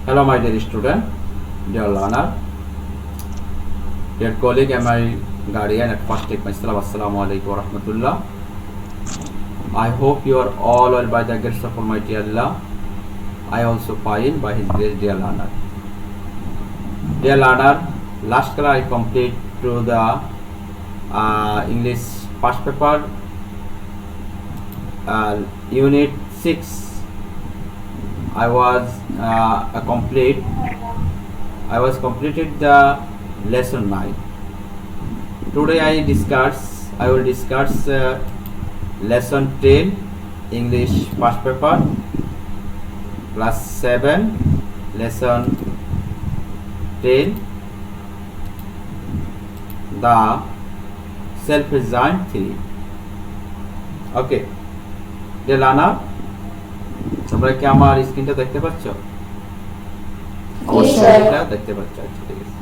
Hello, my dear student, dear learner, dear colleague, and my guardian. At first, take my salam. Assalamu alaikum wa rahmatullah. I hope you are all well by the grace of Almighty Allah. I also fine by His grace, dear learner. Dear learner, last class I complete to the English first paper, Unit 6. I was completed the lesson 9. Today I will discuss lesson 10 English first paper class 7 lesson 10 the self-designed theory. Okay, dear learner, তোমরা কি আমার স্ক্রিনটা দেখতে পাচ্ছ? এটা দেখতে পাচ্ছ? আচ্ছা, ঠিক আছে।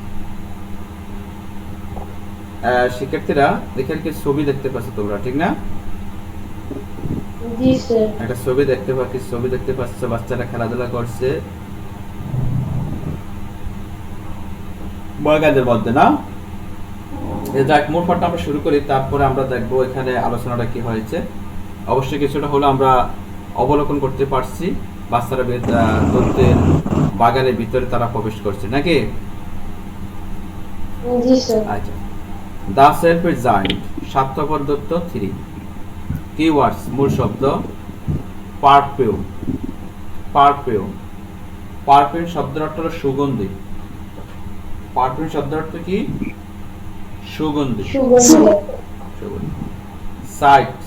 শিক্ষার্থীরা দেখেন কি ছবি দেখতে পাচ্ছ তোমরা, ঠিক না? জি স্যার। একটা ছবি দেখতে পাচ্ছ, বাচ্চারা খেলাধুলা করছে ময়দানের মধ্যে, না? যাক, মূল পাঠটা আমরা শুরু করি, তারপরে আমরা দেখবো এখানে আলোচনাটা কি হয়েছে। অবশ্যই কিছুটা হলো আমরা অবলোকন করতে পারছি, বাচ্চারা তত্ত্বের বাগানের ভিতরে তারা প্রবেশ করছে নাকি? আচ্ছা, দা সেলফ ডিজাইন্ড স্বার্থপর দত্ত 3 কিওয়ার্ডস, মূল শব্দ পারফিউম। পারফিউম শব্দের অর্থ হলো সুগন্ধি। পারফিউম শব্দের অর্থ কি? সুগন্ধি।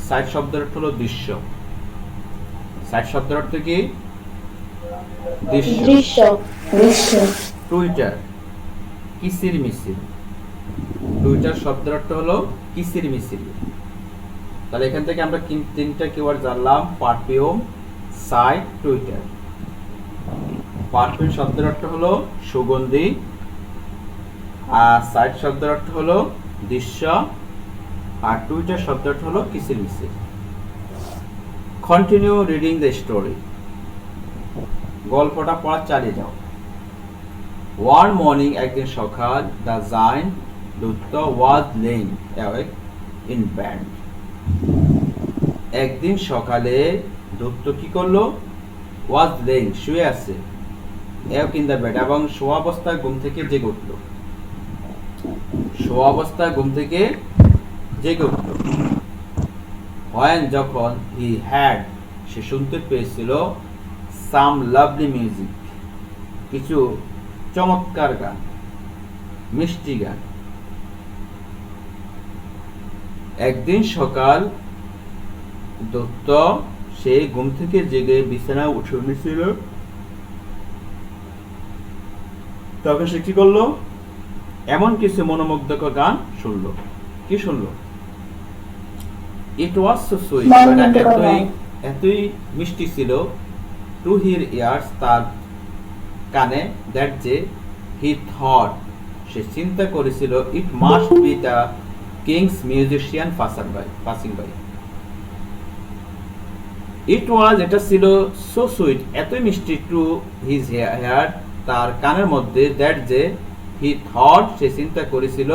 সাইট শব্দের অর্থ হলো দৃশ্য। সাইট শব্দের অর্থ কি? দৃশ্য। টুইটার কিসিরমিসির। টুইটার শব্দের অর্থ হলো কিসিরমিসির। তাহলে এখান থেকে আমরা তিনটা কিওয়ার্ড জানলাম, পারফিউম, সাইট, টুইটার। পারফিউম শব্দের অর্থ হলো সুগন্ধি, আর সাইট শব্দের অর্থ হলো দৃশ্য, আর টুইটার শব্দের অর্থ হলো কিসিরমিসির। Continue reading the story. গল্পটা পড়া চালিয়ে যাও। One morning, একদিন সকাল, the giant দৈত্য was laying awake in bed. একদিন সকালে দৈত্য কি করলো? was laying, শুয়ে আছে, awake in the bed, এবং শোয়া অবস্থায় ঘুম থেকে জেগে উঠল। শোয়া অবস্থায় ঘুম থেকে জেগে উঠল। When, যখন, he had, সে শুনতে পেয়েছিল, some lovely music, কিছু চমৎকার গান, মিষ্টি গান। একদিন সকাল দত্ত সে ঘুম থেকে জেগে বিছানায় উঠে নিয়েছিল, তখন সে কি করলো? এমন কিছু মনোমুগ্ধকর গান শুনলো। কি শুনলো? It was so sweet, এতই মিষ্টি ছিল, to his ears, তার কানে, that যে he thought, সে চিন্তা করেছিল, it must be the king's musician passing by. It was, এটা ছিল, so sweet, এতই মিষ্টি, to his ear, তার কানের মধ্যে, that যে he thought, সে চিন্তা করেছিল,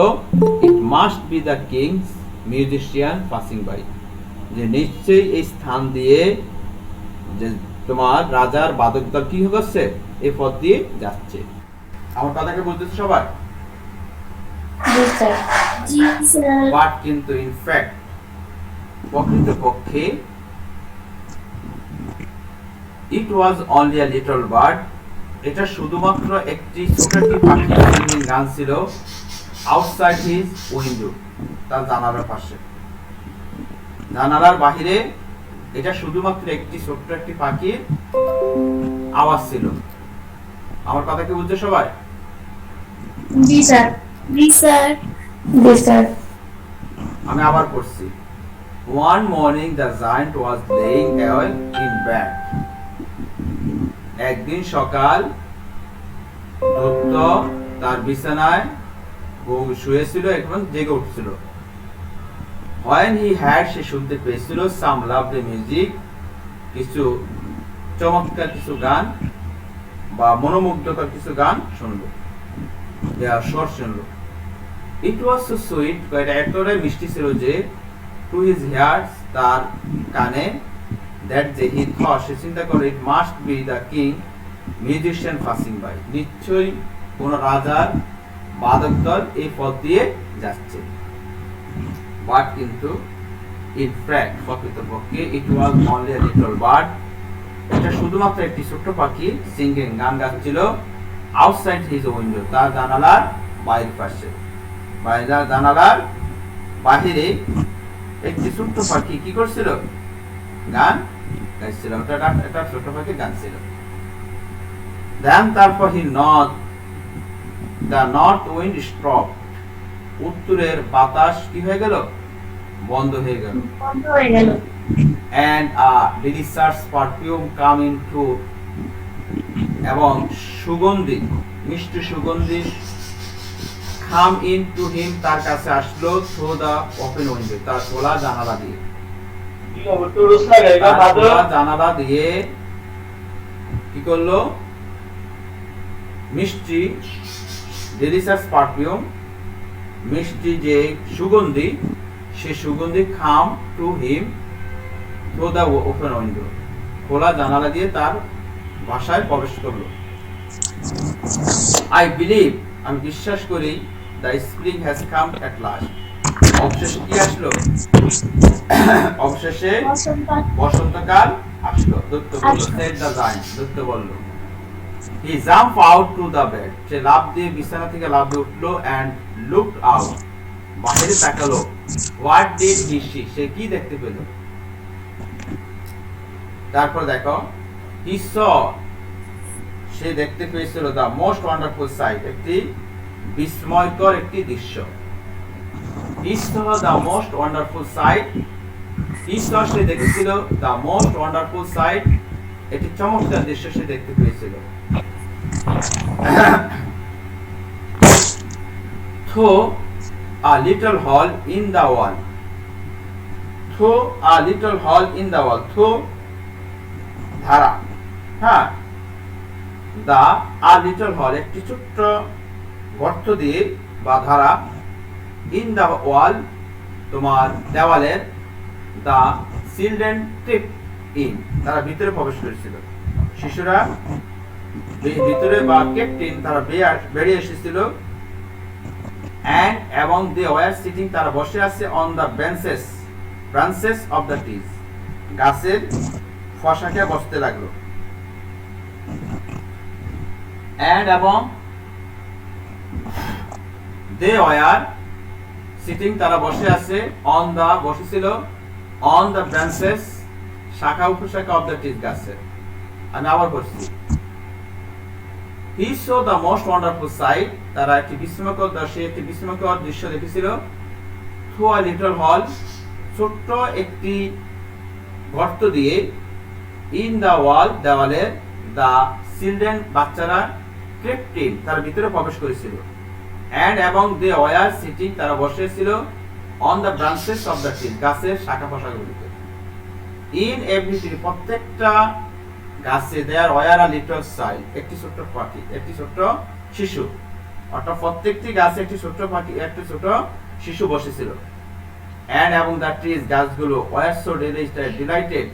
it must be the king's musician passing by, যে নিশ্চয়ই এই স্থান দিয়ে যে তোমার রাজার বাদক দল কি হচ্ছে, এই পথ দিয়ে যাচ্ছে। আমার কথাকে বুঝতেছো সবাই? জি স্যার। বাট কিন্তু ইনফ্যাক্ট, প্রকৃতপক্ষে, it was only a little bird, এটা শুধুমাত্র একটি ছোট একটি পাখি গান ছিল, আউটসাইড হিজ উইন্ডো, তার জানালার পাশে, জানালার বাহিরে, এটা শুধুমাত্র একটি ছোট্ট একটি পাখির আওয়াজ ছিল। আমার কথা কি বুঝছো সবাই? জি স্যার। আমি আবার পড়ছি। One morning the giant was laying awake in bed. একদিন সকাল দৈত্য তার বিছানায় শুয়েছিল এবং জেগে উঠছিল। When he had, সে শুনতে পেয়েছিল, some lovely music, কিছু চমৎকার কিছু গান, বা মনোমুগ্ধকর কিছু গান শুনলো, স্বর শুনলো। ইট ওয়াজ সো সুইট, এটা এতটাই মিষ্টি ছিল যে টু হিজ হিয়ার্স, তার কানে, দ্যাট যে হি থট, সে চিন্তা করে it must be the king musician passing by, নিশ্চয়ই কোন রাজার বাদক দল এই পথ দিয়ে যাচ্ছে। বাট কিন্তু ইন ফ্যাক্ট, প্রকৃতপক্ষে it was only a little bird, এটা শুধুমাত্র একটি ছোট্ট পাখি, সিঙ্গিং, গান গাচ্ছিল, আউটসাইড হিজ উইন্ডো, তার জানালার বাইরের পাশে, জানালার বাহিরে একটি ছোট্ট পাখি কি করছিল, গান গাইছিল। এটা ছোট্ট পাখি গান ছিল। দেন তারপর he north, the north wind stop, উত্তরের বাতাস কি হয়ে গেল, বন্ধ হয়ে গেল। বন্ধ হয়ে গেল। and a delicious perfume come into, এবং সুগন্ধি, মিষ্টি সুগন্ধি come into him, তার কাছে আসলো, through the open window, তার খোলা জানালা দিয়ে। খোলা জানালা দিয়ে কি করলো, মিষ্টি delicious perfume, মিষ্টি যে সুগন্ধি, সে সুগন্ধি come to him through the open window, খোলা জানালা দিয়ে তার বাসায় প্রবেশ করলো। I believe, আমি বিশ্বাস করি, the spring has come at last, অবশেষে কি আসলো, অবশেষে বসন্তকাল আসলো। দৈত্য বলল, said the giant, দৈত্য বলল। He jumped out to the bed, সে লাফ দিয়ে বিছানা থেকে লাফ দিয়ে উঠলো, and looked out, বাইরে তাকালো। What did he see, সে কি দেখতে পেল, তারপর দেখো, he saw, সে দেখতে পেয়েছিল, the most wonderful sight, একটি বিস্ময়কর একটি দৃশ্য। he saw the most wonderful sight, he saw, সে দেখেছিল, the most wonderful sight, একটি চমৎকার দৃশ্য সে দেখতে পেয়েছিল। through a little hole in the wall, through a little hole in the wall, through ধারা, হ্যাঁ, দা আ লিটল হল, একটি ছোট্ট গর্ত দিয়ে বা ধারা, ইন দা ওয়াল, তোমার দেওয়ালের, দা চিলড্রেন ট্রিপ ইন, তারা ভিতরে প্রবেশ করেছিল, শিশুরা ভিতরে বা কেপ্টিন, তারা বেরিয়ে এসেছিল। and এবং they were sitting, তারা বসে আছে, on the branches of the trees, গাছের ফসাকে বসতে লাগলো। and এবং they were sitting, তারা বসে আছে, on the, বসেছিল, on the branches, শাখা উপশাখা of the trees, গাছের। আমি আবার বলছি, he saw the most wonderful sight, তারা একটি বিস্ময়কর দৃশ্য, একটি বিস্ময়কর দৃশ্য দেখেছিল, through a little hole, ছোট্ট একটি গর্ত দিয়ে, in the wall, দেওয়ালে, the children, বাচ্চারা, crept in, তারা ভিতরে প্রবেশ করেছিল। and এবং they were sitting, তারা বসে ছিল, on the branches of the tree, গাছের শাখা প্রশাখাগুলিতে। in every tree, প্রত্যেকটা গাছে, there were a little child, একটি ছোট্ট পাখি, একটি ছোট্ট শিশু, অর্থাৎ প্রত্যেকটি গাছে একটি ছোট্ট পাখি, একটি ছোট শিশু বসেছিল। and এবং the trees, গাছগুলো, were so delighted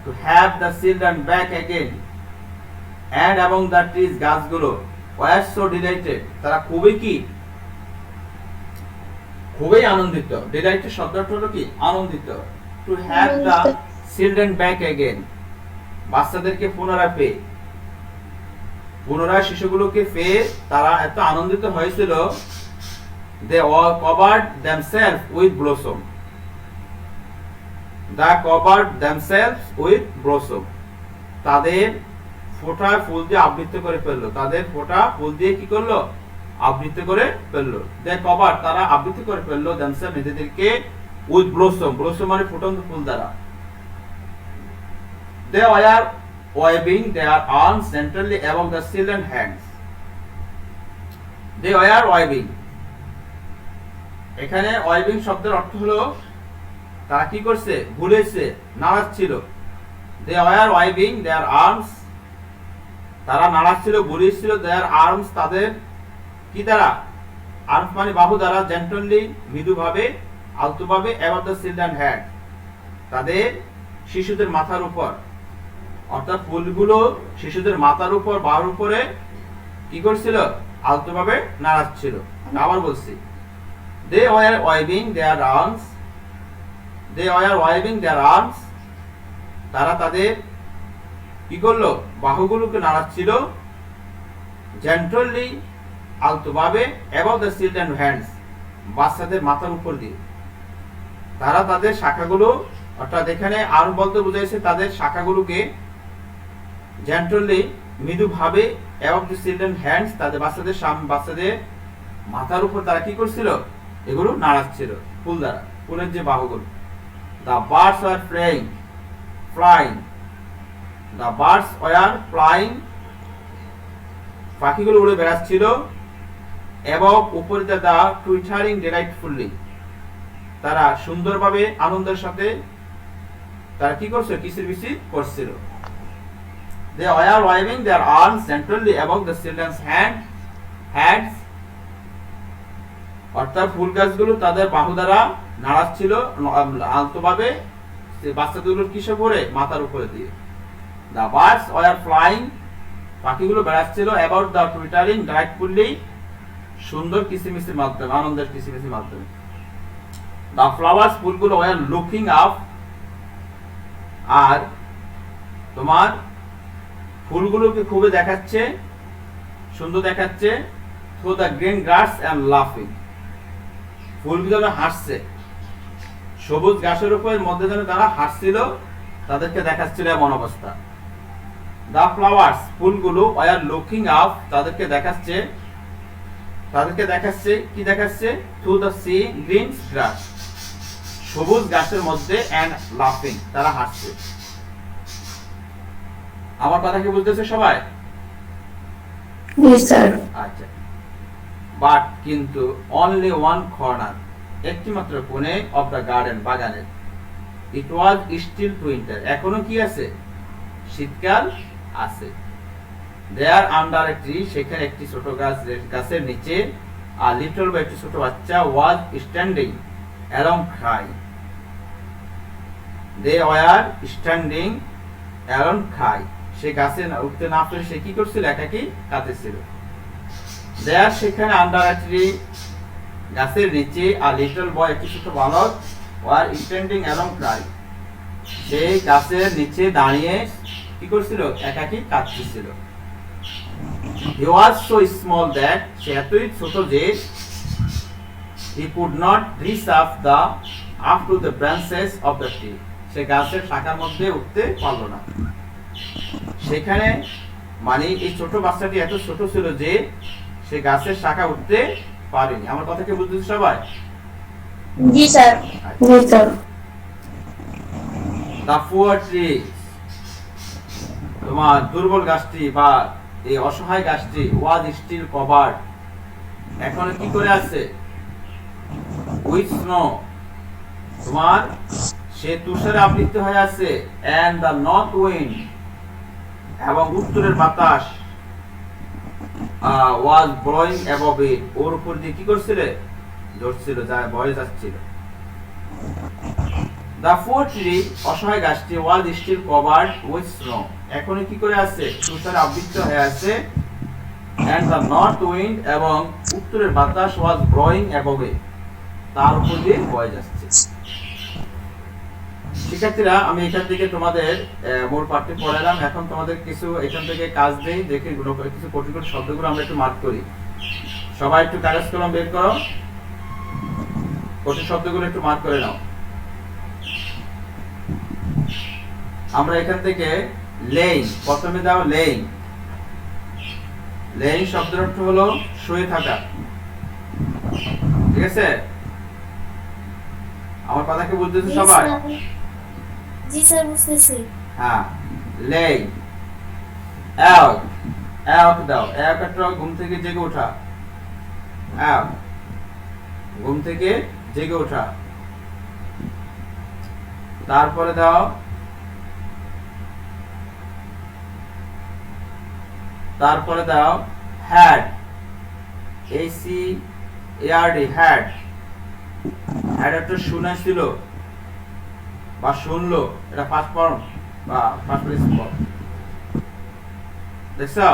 to have the children back again, and এবং the trees, গাছগুলো, were so delighted, তারা খুবই কি, খুবই আনন্দিত। delighted শব্দটা হলো কি, আনন্দিত। to have the children back again, বাচ্চাদেরকে পুনরায় শিশুগুলোকে পেয়ে তারা এত আনন্দিত হয়েছিল, they all covered themselves with blossom, they covered themselves with blossom, তাদের ফোঁটা ফুল দিয়ে আবৃত করে ফেললো, তাদের ফোঁটা ফুল দিয়ে কি করলো, আবৃত করে ফেললো। they covered, তারা আবৃত করে ফেললো, themselves, নিজেদেরকে, with blossom, blossom মানে ফুটন্ত ফুল দ্বারা। they were waving their arms centrally above the children's hands, they were waving, এখানে waving শব্দের অর্থ হলো তারা কি করছে, ঘুরেছে, নাড়াচ্ছিল। they were waving their arms তারা নাড়াচ্ছিল, ঘুরিয়েছিল দেয়ার আর্মস, তাদের কি দ্বারা? আর্মস মানে বাহু দ্বারা, জেন্টলি মৃদুভাবে, আলতোভাবে, অ্যাবাউট দ্য চিলড্রেন হেড, তাদের শিশুদের মাথার উপর। অর্থাৎ ফুলগুলো শিশুদের মাথার উপর, বাহুর উপরে কি করছিল? আলতোভাবে নাড়াচ্ছিল। আবার বলছি, they were waving their arms, they were waving their arms, তারা তাদের কি করলো? বাহুগুলোকে নাড়াচ্ছিল, জেন্টলি আলতোভাবে, above the children hands, বাচ্চাদের মাথার উপর দিয়ে। তারা তাদের শাখাগুলো, অর্থাৎ এখানে আর্ম বলতে বোঝাইছে তাদের শাখাগুলোকে gently মৃদুভাবে, above the children hands, তাদের বাচ্চাদের মাথার উপর তারা কি করছিল? এগুলো নাড়াচ্ছিল ফুল দ্বারা, ফুলের যে বাহুগুলো। The birds were flying, the birds were flying, পাখিগুলো উড়ে বেড়াচ্ছিল, above, উপরে, the twittering delightfully, তারা সুন্দরভাবে আনন্দের সাথে তারা কি করছে? কিচিরমিচির করছিল। They were waving their arms gently above the children's heads, অর্থাৎ ফুল গাছগুলো তাদের বাহু দ্বারা নাড়াচ্ছিল আলতোভাবে বাচ্চাগুলোর কিসে পরে? মাথার উপরে দিয়ে। The birds were flying, পাখিগুলো বেড়াচ্ছিল, about the twittering delightfully, সুন্দর কিচিরমিচির মাধ্যমে, আনন্দের কিচিরমিচির মাধ্যমে। The flowers, ফুলগুলো were looking up, আর তোমার ফুলগুলোকে খুবই দেখাচ্ছে, সুন্দর দেখাচ্ছে, through the green grass and laughing, ফুলগুলো যেন হাসছে, সবুজ ঘাসের উপর মধ্যে যেন তারা হাসছিল, তাদেরকে দেখাচ্ছিল এমন অবস্থা। The flowers, ফুলগুলো were looking up, তাদেরকে দেখাচ্ছে কি দেখাচ্ছে? through the sea green grass, সবুজ ঘাসের মধ্যে, and laughing, তারা হাসছে। আমার কথা কি বুঝতেছে সবাই? Yes, sir. আচ্ছা। বাট, কিন্তু, অনলি ওয়ান কর্নার, একটি মাত্র কোণে, অফ দ্য গার্ডেন, বাগানের, ইট ওয়াজ স্টিল উইন্টার, এখনো কি আছে? শীতকাল আছে। দেয়ার আন্ডার এ ট্রি, সেখানে একটি ছোট গাছের নিচে, আর লিটল বা একটি ছোট বাচ্চা, was standing along cry, they were standing along cry, সে গাছে উঠতে না পেরে সে কি করছিল? একাকী কাঁদতেছিল। দেয়ার, সেখানে, আন্ডার এ ট্রি, গাছের নিচে, আর লিটল বয়, একটি ছোট বালক, ওয়ার স্ট্যান্ডিং অ্যালং ক্রাই, সে গাছের নিচে দাঁড়িয়ে কি করছিল? একাকী কাঁদতেছিল। He was so small that, সে এতই ছোট যে, he could not reach up to the branches of the tree, সে গাছের শাখার মধ্যে উঠতে পারল না। সেখানে মানে এই ছোট বাচ্চাটি এত ছোট ছিল যে সে গাছের শাখা উঠতে পারেনি। আমার কথা কি বুঝতেছ সবাই? জি স্যার। জি স্যার। The poor tree, তোমার দুর্বল গাছটি বা এই অসহায় গাছটি, was still covered, এখন কি করে আছে? with snow, তোমার সে তুষারে আবৃত হয়ে আছে, and the north wind, এবং উত্তরের বাতাস was blowing above it, ওর উপর দিয়ে কি করছিল? ঝরছিল, বয়ে যাচ্ছিল। The poor tree, অসহায় গাছটি, was still covered with snow, এখন কি করে আছে? তুষারে আবৃত হয়ে আছে, and the north wind, এবং উত্তরের বাতাস was blowing above it, তার উপর দিয়ে বয়ে যাচ্ছে। শিক্ষার্থীরা, আমি এখান থেকে তোমাদের মূল পাঠটি পড়ালাম। এখন তোমাদের কিছু এখান থেকে কাজ দেই, দেখে কিছু কঠিন শব্দগুলো আমরা একটু মার্ক করি। সবাই একটু কাগজ কলম বের করো, কঠিন শব্দগুলো একটু মার্ক করে নাও। আমরা এখান থেকে লেইং, প্রথমে দাও লেইং। লেইং শব্দের অর্থ হলো শুয়ে থাকা, ঠিক আছে? আমার কথা কি বুঝতেছো সবাই? জি স্যার, বুঝতেছি। হ্যাঁ, লেইং। আউট, আউট দাও, আউট একটা ঘুম থেকে জেগে ওঠা, আউট, ঘুম থেকে জেগে ওঠা। তারপরে দাও তারপরে দাও had, AC ARD, had. Had একটা শুনেছিল বা শুনলো, এটা ফার্স্ট ফর্ম বা ফার্স্ট প্রেজেন্ট ফর্ম। দেখছো?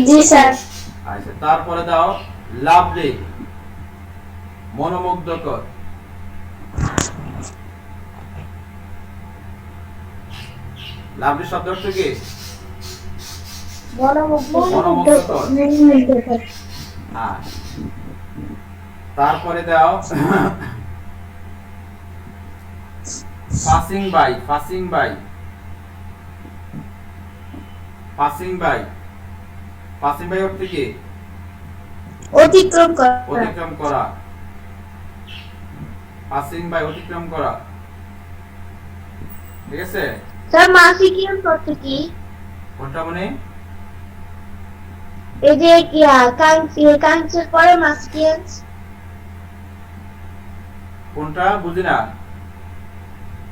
জি স্যার। আচ্ছা, তারপরে দাও লাভলি, মনোমুগ্ধকর। লাভলি শব্দ অর্থ কি? মনোমুগ্ধকর। হ্যাঁ। তারপরে দাও passing by, passing by, passing by. Passing by অর্থ কি? অতিক্রম করা। অতিক্রম করা। পাসিং বাই, অতিক্রম করা। ঠিক আছে? স্যার মাসিকিয়ান অর্থ কি? কোনটা মানে? এই যে কাঞ্চের পরে মাসিকিয়ান। কোনটা বুঝি না। এই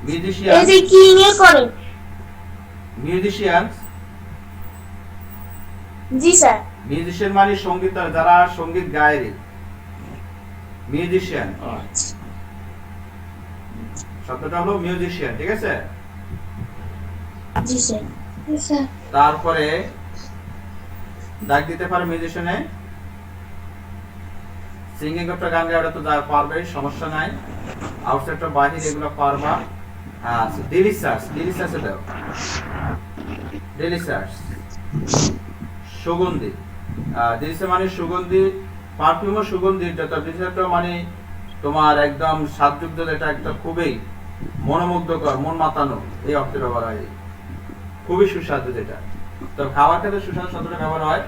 মিউজিশিয়ান, যে কিং এর পরে। মিউজিশিয়ান। জি স্যার। মিউজিশিয়ান মানে সঙ্গীত, যারা সঙ্গীত গায় রে, মিউজিশিয়ান। শব্দটা হলো মিউজিশিয়ান। ঠিক আছে? জি স্যার। জি স্যার। তারপরে ডাক দিতে পারে মিউজিশিয়ানে। সিঙ্গিং একটা গান গাওয়া তো যা পারবে, সমস্যা নাই। আউটসাইডটা বাহির এগুলো পারবা। হ্যাঁ, ডিলিশাস, ডিলিশাসে দাও। ডিলিশাস সুগন্ধি। ডিলিশাস মানে সুগন্ধি, পারফিউমও সুগন্ধি। যেটা ডিলিশাসটা মানে তোমার একদম স্বাদযুক্ত, যেটা একটা খুবই মনোমুগ্ধকর, মন মাতানো, এই অর্থে ব্যবহার হয়। খুবই সুস্বাদু যেটা। তো খাবার ক্ষেত্রে সুস্বাদু শব্দটা ব্যবহার হয়।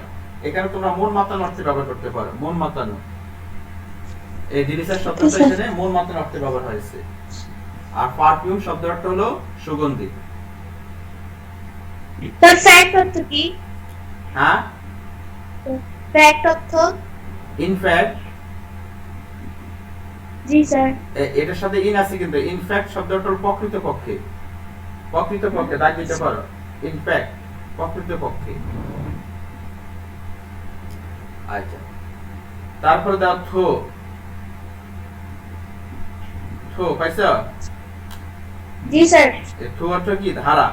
এখানে তোমরা মন মাতানো অর্থে ব্যবহার করতে পারো। মন মাতানো, এই ডিলিশাস শব্দটা এখানে মন মাতানো অর্থে ব্যবহার হয়েছে। আর পারফিউম শব্দের অর্থ হলো সুগন্ধি। স্যার ফ্যাক্ট অর্থ কি? হ্যাঁ, ফ্যাক্ট অর্থ? ইনফ্যাক্ট। জি স্যার। এটার সাথে ইন আছে কিন্তু। ইনফ্যাক্ট শব্দটা হলো প্রকৃতপক্ষে। প্রকৃতপক্ষে দাগ দিতে পারো। ইনফ্যাক্ট, প্রকৃতপক্ষে। আচ্ছা, তারপরে দাও থো। থো পাইছো? জি স্যার। এই থো অর্থ কি? ধারা।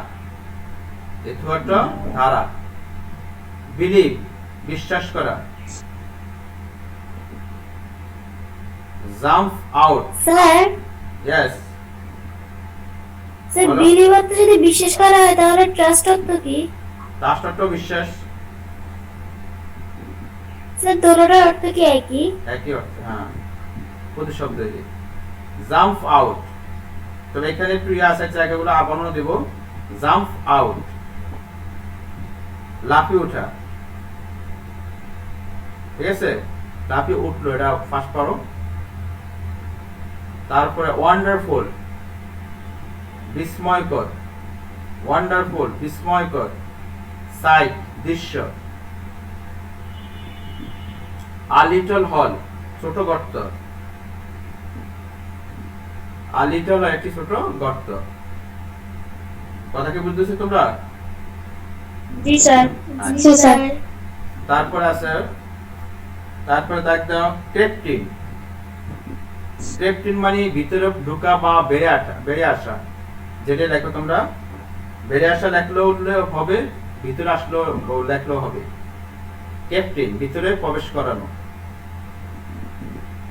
এই থো অর্থ ধারা। বিলিভ, বিশ্বাস করা। Jump out. Sir, yes. Sir বলো। বিলিভ অর্থ যদি বিশ্বাস করা হয় তাহলে ট্রাস্ট অর্থ কি? ট্রাস্ট অর্থ বিশ্বাস। স্যার দুটোর অর্থ কি একই? একই অর্থ, হ্যাঁ, প্রতিশব্দ। Jump out. তবে এখানে একটু আছে, জায়গাগুলো বর্ণনা দেব। জাম্প আউট, লাফিয়ে ওঠা। ঠিক আছে? লাফিয়ে উঠলো, এটা ফার্স্ট পারো। তারপরে ওয়ান্ডারফুল, বিস্ময়কর। ওয়ান্ডারফুল, বিস্ময়কর। সাইট, দৃশ্য। আ লিটল হল, ছোট গর্ত। আ লিটল, একটি ছোট গর্ত। কথা কি বুঝতেছো তোমরা? জি স্যার। জি স্যার। তারপরে আছে, তারপরে দেখ দাও ক্রেপটিন। ক্রেপটিন মানে ভিতরে ঢোকা বা বেরিয়ে আসা। যেটা দেখো তোমরা, বেরিয়ে আসা লেখলেও হবে, ভিতরে আসলেও লেখলেও হবে। ক্রেপটিন, ভিতরে প্রবেশ করানো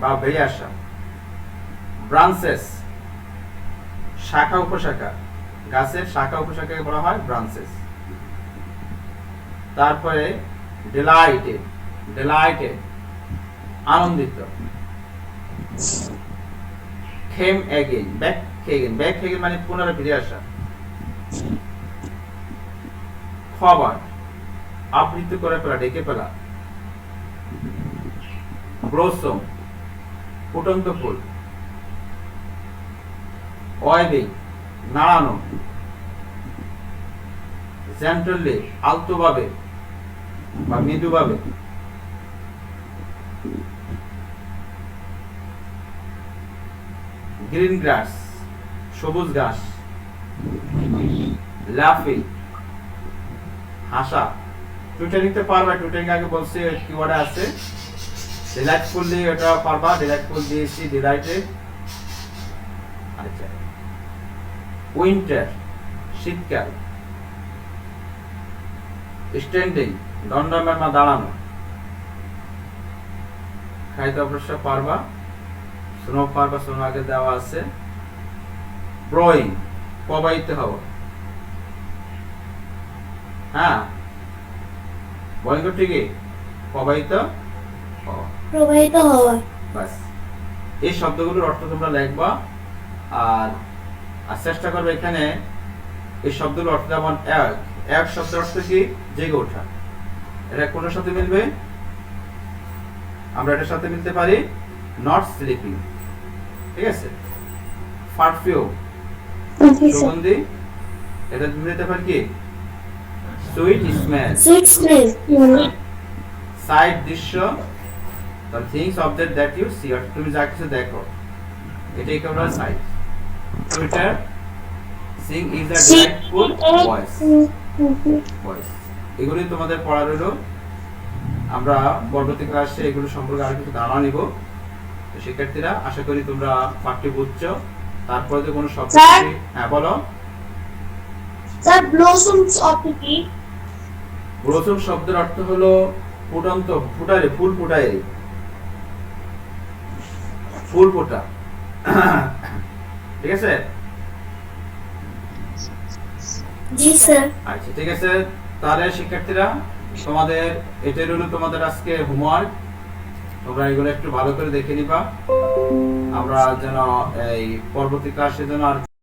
বা বেরিয়ে আসা। ব্রাঞ্চেস, শাখা উপশাখা। গাছের শাখা উপশাখাকে বলা হয় ব্রাঞ্চেস। তারপরে ডিলাইটেড, ডিলাইটেড, আনন্দিত। Came again, back again, back again মানে পুনরায় ফিরে আসা। ফরওয়ার্ড, আবৃত করে ফেলা, ডেকে ফেলা। ব্লসম, ফুটন্ত ফুল। ওয়েভিং, নাড়ানো। জেন্টলি, আলতোভাবে বা মৃদুভাবে। গ্রিন গ্রাস, সবুজ ঘাস। লাফিং, হাসা, টুইটারিং তো পারবা, টুইটারিং আগে বলছি কিওয়ার্ডে আছে। ডিলাইটফুলি এটা পারবা, ডিলাইটফুল দিয়েছি, ডিলাইটেড। আচ্ছা, উইন্টার শীতকাল, স্ট্যান্ডিং দণ্ডায়মান বা দাঁড়ানো, খাইতে অবশ্য পারবা, স্নো পারবা, স্নো আগে দেওয়া আছে। ব্রোয়িং প্রবাহিত হওয়া, হ্যাঁ ব্রোয়িং ঠিকই, প্রবাহিত হওয়া। প্রবাহিত হওয়া। বাস, এই শব্দগুলোর অর্থ তোমরা লিখবা আর আর চেষ্টা করবে এখানে এই শব্দগুলোর অর্থ। যেমন এক, এক শব্দের অর্থ কি? জেগে ওঠা। এটা কোনের সাথে মিলবে? আমরা এটার সাথে মিলতে পারি নট স্লিপিং, ঠিক আছে। পারফিউম সুগন্ধি, এটা মিলতে পারি কি? Sweet smell. Sweet smell. Side দৃশ্য, the things object that you see, অর্থাৎ তুমি যা কিছু দেখো এটাই কি আমরা side. Twitter sing is a delightful voice, voice। এগুলি তোমাদের পড়া রইলো, আমরা পরবর্তী ক্লাসে এগুলো সম্পর্কে আরো কিছু ধারণা নিব। তো শিক্ষার্থীরা আশা করি তোমরা পাঠ্য বুঝছো। তারপরে যে কোনো শব্দ, হ্যাঁ বলো। স্যার ব্লসমস অর্থ কি? ব্লসম শব্দের অর্থ হলো ফুটন্ত, ফুটারে, ফুল ফুটায়, ফুল ফোটা, ঠিক আছে। জি স্যার। আচ্ছা ঠিক আছে, তাহলে শিক্ষার্থীরা তোমাদের এটাই হলো তোমাদের আজকে হোমওয়ার্ক। তোমরা এগুলো একটু ভালো করে দেখে নিবা, আমরা যেন এই পরবর্তী ক্লাসে যেন আর